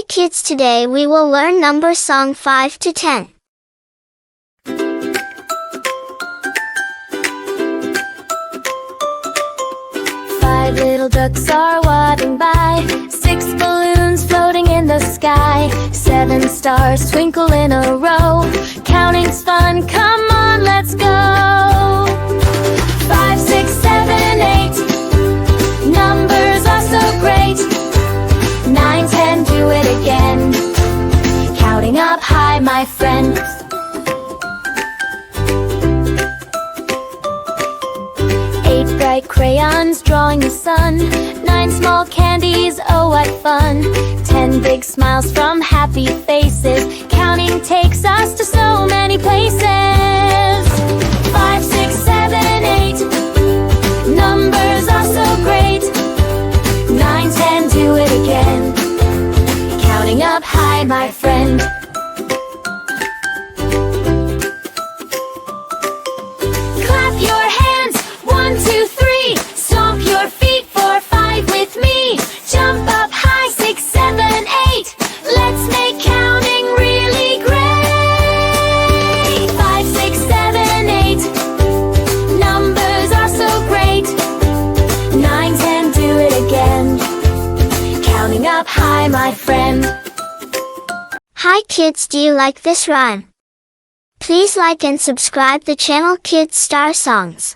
kids, today we will learn number song 5 to 10. Five little ducks are waddling by, 6 balloons floating in the sky, 7 stars twinkle in a row. Counting's fun, come on, let's go. 5, 6, 7, 8. Numbers are so great. 9, 10, do it again. Counting up high, my friend. 8 bright crayons drawing the sun, 9 small candies, oh what fun. 10 big smiles from happy faces, counting takes us to so many places. 5, 6, 7, 8. Numbers are so great. 9, 10, do it again. Counting up high, my friend. Clap your hands, 1, 2, 3. Stomp your feet, 4, 5 with me. Jump up high, 6, 7, 8. Let's make counting really great. 5, 6, 7, 8. Numbers are so great. 9, 10, do it again. Counting up high, my friend. Hi kids, do you like this rhyme? Please like and subscribe the channel Kids Star Songs.